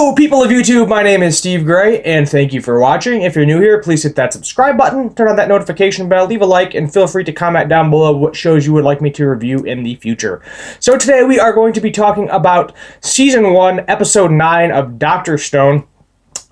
Hello, people of YouTube. My name is Steve Gray, and thank you for watching. If you're new here, please hit that subscribe button, turn on that notification bell, leave a like, and feel free to comment down below what shows you would like me to review in the future. So today we are going to be talking about Season 1, Episode 9 of Dr. Stone.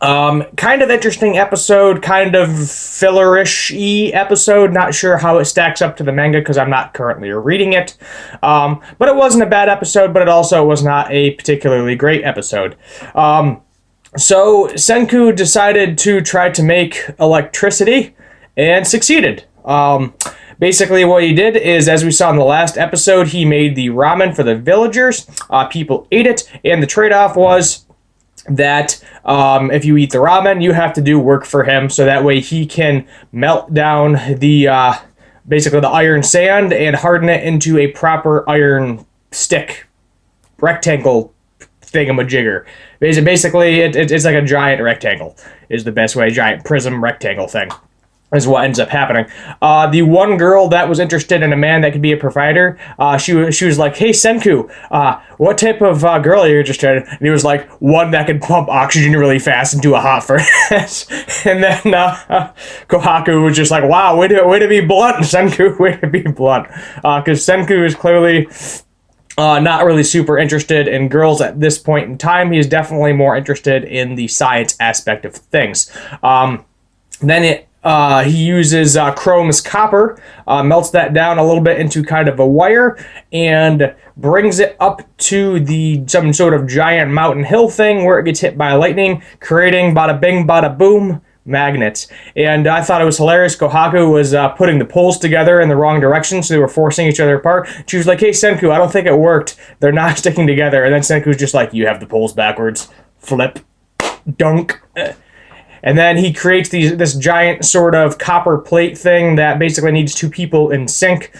Kind of interesting episode, kind of fillerish-y episode. Not sure how it stacks up to the manga because I'm not currently reading it. But it wasn't a bad episode, but it also was not a particularly great episode. So Senku decided to try to make electricity and succeeded. Basically what he did is, as we saw in the last episode, he made the ramen for the villagers. People ate it, and the trade-off was that if you eat the ramen, you have to do work for him, so that way he can melt down the basically the iron sand and harden it into a proper iron stick rectangle thingamajigger. Basically, it's like a giant rectangle is the best way. Giant prism rectangle thing is what ends up happening. The one girl that was interested in a man that could be a provider, she was like, "Hey Senku, what type of girl are you interested in?" And he was like, "One that can pump oxygen really fast into a hot furnace." And then Kohaku was just like, "Wow, way to be blunt, Senku, way to be blunt," because Senku is clearly not really super interested in girls at this point in time. He is definitely more interested in the science aspect of things. He uses Chrome's copper, melts that down a little bit into kind of a wire, and brings it up to some sort of giant mountain hill thing where it gets hit by lightning, creating bada bing, bada boom, magnets. And I thought it was hilarious. Kohaku was putting the poles together in the wrong direction, so they were forcing each other apart. She was like, "Hey Senku, I don't think it worked. They're not sticking together." And then Senku's just like, "You have the poles backwards. Flip. Dunk." And then he creates this giant sort of copper plate thing that basically needs two people in sync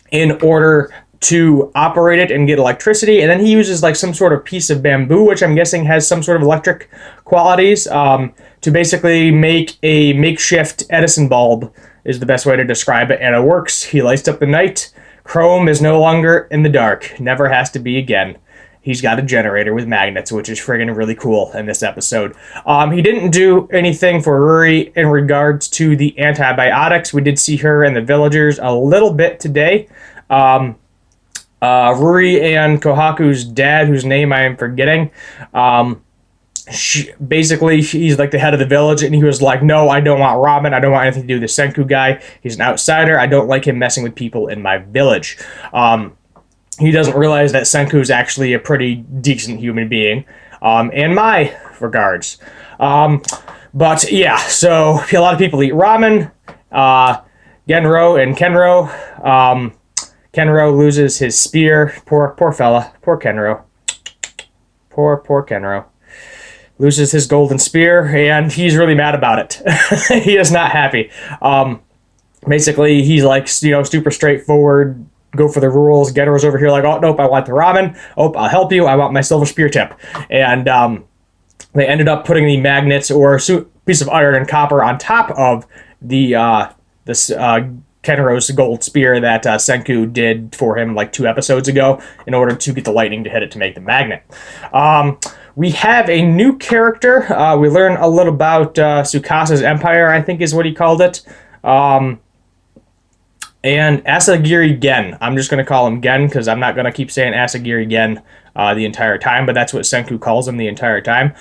in order to operate it and get electricity. And then he uses like some sort of piece of bamboo, which I'm guessing has some sort of electric qualities, to basically make a makeshift Edison bulb is the best way to describe it. And it works. He lights up the night. Chrome is no longer in the dark. Never has to be again. He's got a generator with magnets, which is friggin' really cool in this episode. He didn't do anything for Ruri in regards to the antibiotics. We did see her and the villagers a little bit today. Ruri and Kohaku's dad, whose name I am forgetting, he's like the head of the village, and he was like, "No, I don't want ramen. I don't want anything to do with the Senku guy. He's an outsider. I don't like him messing with people in my village." He doesn't realize that Senku is actually a pretty decent human being, in my regards. But yeah, so a lot of people eat ramen. Genro and Kenro. Kenro loses his spear. Poor fella. Poor Kenro. Poor Kenro. Loses his golden spear, and he's really mad about it. He is not happy. Basically, he's like, super straightforward. Go for the rules. Genro's over here like, "Oh, nope, I want the ramen. Oh, I'll help you. I want my silver spear tip." And they ended up putting the magnets or piece of iron and copper on top of Kenro's gold spear that Senku did for him like 2 episodes ago in order to get the lightning to hit it to make the magnet. We have a new character. We learn a little about Tsukasa's empire, I think is what he called it. And Asagiri Gen. I'm just going to call him Gen because I'm not going to keep saying Asagiri Gen the entire time, but that's what Senku calls him the entire time.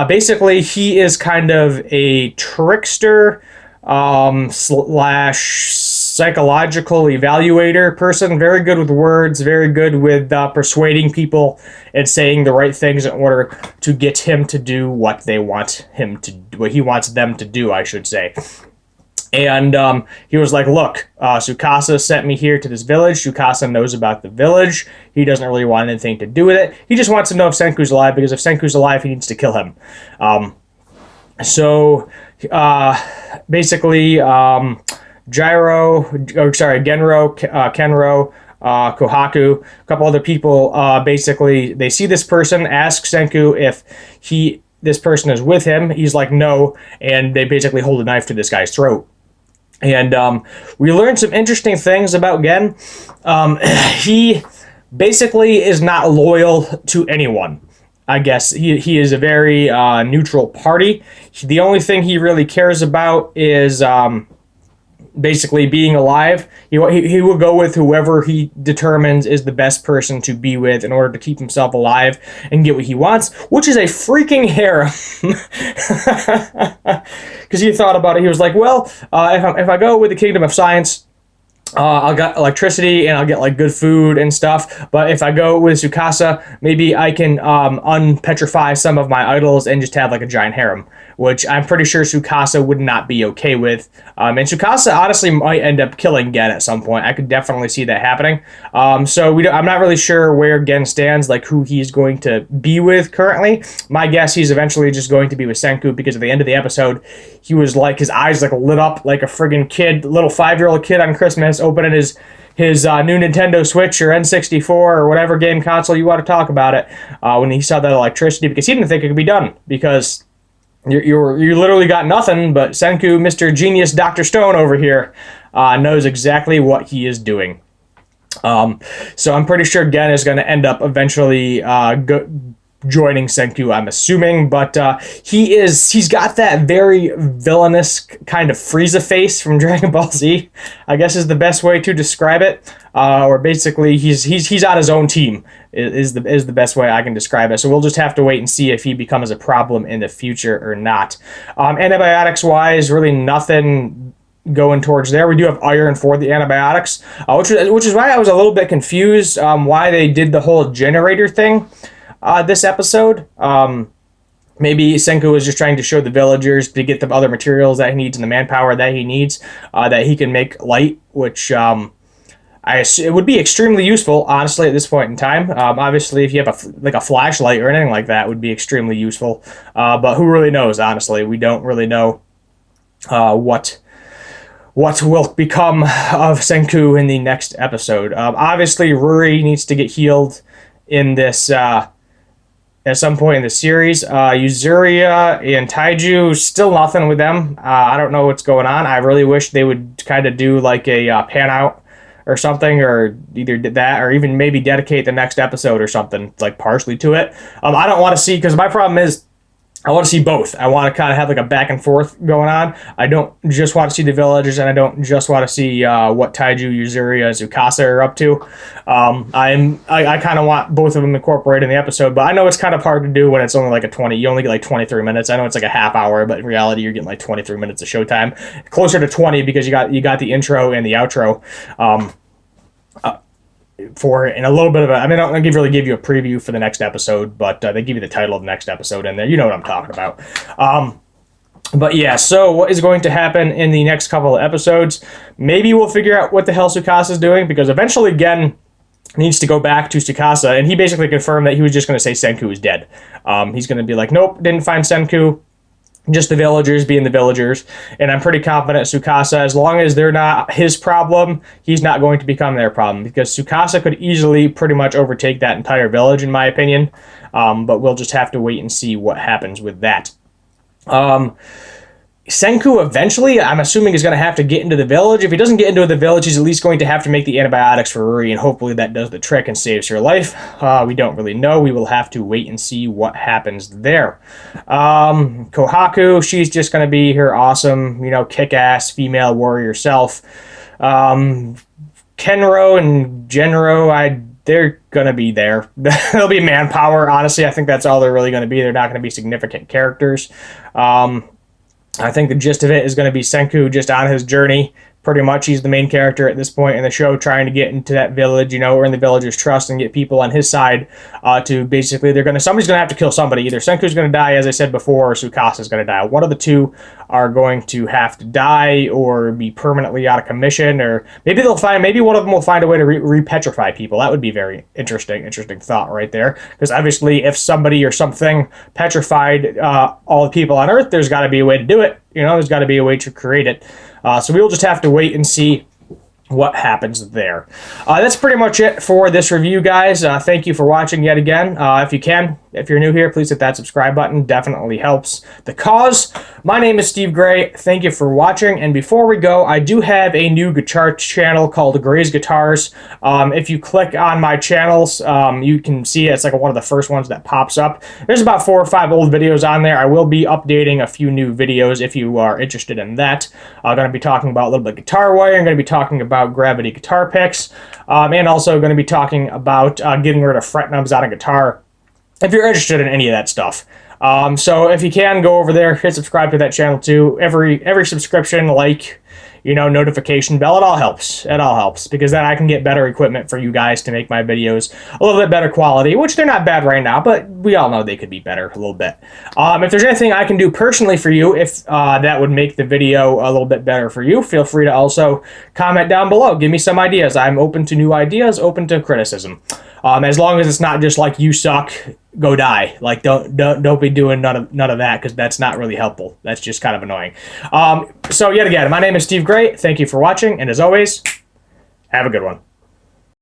Basically, he is kind of a trickster slash psychological evaluator person. Very good with words, very good with persuading people and saying the right things in order to get him to do what they want him to do, what he wants them to do, I should say. And he was like, "Look, Tsukasa sent me here to this village. Tsukasa knows about the village. He doesn't really want anything to do with it. He just wants to know if Senku's alive, because if Senku's alive, he needs to kill him." Basically, Genro, Kenro, Kohaku, a couple other people, basically, they see this person, ask Senku if this person is with him. He's like, "No," and they basically hold a knife to this guy's throat. And we learned some interesting things about Gen. He basically is not loyal to anyone. I guess he is a very neutral party. The only thing he really cares about is basically being alive. He will go with whoever he determines is the best person to be with in order to keep himself alive and get what he wants, which is a freaking harem. Because he thought about it. He was like, well, if I go with the Kingdom of Science, I'll get electricity and I'll get like good food and stuff. But if I go with Tsukasa, maybe I can unpetrify some of my idols and just have like a giant harem, which I'm pretty sure Tsukasa would not be okay with. And Tsukasa honestly might end up killing Gen at some point. I could definitely see that happening. So I'm not really sure where Gen stands, like who he's going to be with currently. My guess he's eventually just going to be with Senku, because at the end of the episode, he was like, his eyes like lit up like a friggin' kid, little 5-year-old kid on Christmas, opening his new Nintendo Switch or N64 or whatever game console you want to talk about it, when he saw that electricity, because he didn't think it could be done, because you literally got nothing, but Senku, Mr. Genius Dr. Stone over here, knows exactly what he is doing. So I'm pretty sure Gen is going to end up eventually joining Senku, I'm assuming, but he's got that very villainous kind of Frieza face from Dragon Ball Z, I guess is the best way to describe it. Or basically he's on his own team is the best way I can describe it. So we'll just have to wait and see if he becomes a problem in the future or not. Antibiotics wise, really nothing going towards there. We do have iron for the antibiotics, which is why I was a little bit confused why they did the whole generator thing this episode. Maybe Senku was just trying to show the villagers to get the other materials that he needs and the manpower that he needs, that he can make light, which it would be extremely useful, honestly, at this point in time. Obviously, if you have a flashlight or anything like that, would be extremely useful. But who really knows, honestly? We don't really know what will become of Senku in the next episode. Obviously, Ruri needs to get healed in this at some point in the series. Yuzuria and Taiju, still nothing with them. I don't know what's going on. I really wish they would kind of do like a pan out or something, or either did that or even maybe dedicate the next episode or something like partially to it. I don't want to see, because my problem is I want to see both. I want to kind of have like a back and forth going on. I don't just want to see the villagers, and I don't just want to see what Taiju, Yuzuria, Tsukasa are up to. I kind of want both of them incorporated in the episode, but I know it's kind of hard to do when it's only like you only get like 23 minutes. I know it's like a half hour, but in reality you're getting like 23 minutes of showtime. Closer to 20, because you got the intro and the outro. For it, and a little bit of I don't really give you a preview for the next episode, but they give you the title of the next episode in there. You know what I'm talking about. But yeah, so what is going to happen in the next couple of episodes? Maybe we'll figure out what the hell Tsukasa is doing, because eventually Gen needs to go back to Tsukasa, and he basically confirmed that he was just going to say Senku is dead. He's going to be like, nope, didn't find Senku. Just the villagers being the villagers, and I'm pretty confident Tsukasa, as long as they're not his problem, he's not going to become their problem, because Tsukasa could easily pretty much overtake that entire village, in my opinion. But we'll just have to wait and see what happens with that. Senku eventually, I'm assuming, is going to have to get into the village. If he doesn't get into the village, he's at least going to have to make the antibiotics for Ruri, and hopefully that does the trick and saves her life. We don't really know. We will have to wait and see what happens there. Kohaku, she's just going to be her awesome, kick-ass female warrior self. Kenro and Genro, they're going to be there. They'll be manpower, honestly. I think that's all they're really going to be. They're not going to be significant characters. I think the gist of it is going to be Senku just on his journey. Pretty much he's the main character at this point in the show, trying to get into that village, earn the villagers' trust and get people on his side to basically, somebody's going to have to kill somebody. Either Senku's going to die, as I said before, or Tsukasa's going to die. One of the two are going to have to die or be permanently out of commission, or maybe one of them will find a way to repetrify people. That would be very interesting thought right there. Because obviously if somebody or something petrified all the people on Earth, there's got to be a way to do it. There's got to be a way to create it. So we'll just have to wait and see what happens there. That's pretty much it for this review, guys. Thank you for watching yet again. If you can, If you're new here, please hit that subscribe button. Definitely helps the cause. My name is Steve Gray. Thank you for watching. And before we go, I do have a new guitar channel called Gray's Guitars. If you click on my channels, you can see it's like one of the first ones that pops up. There's about 4 or 5 old videos on there. I will be updating a few new videos if you are interested in that. I'm going to be talking about a little bit of guitar wiring. I'm going to be talking about gravity guitar picks, and also going to be talking about getting rid of fret nubs on a guitar, if you're interested in any of that stuff. So if you can, go over there, hit subscribe to that channel too. Every subscription, like, notification bell, it all helps. It all helps, because then I can get better equipment for you guys to make my videos a little bit better quality, which they're not bad right now, but we all know they could be better a little bit. If there's anything I can do personally for you, if that would make the video a little bit better for you, feel free to also comment down below. Give me some ideas. I'm open to new ideas, open to criticism. As long as it's not just like, you suck, go die. Like, don't be doing none of that, because that's not really helpful. That's just kind of annoying. So yet again, my name is Steve Gray. Thank you for watching, and as always, have a good one.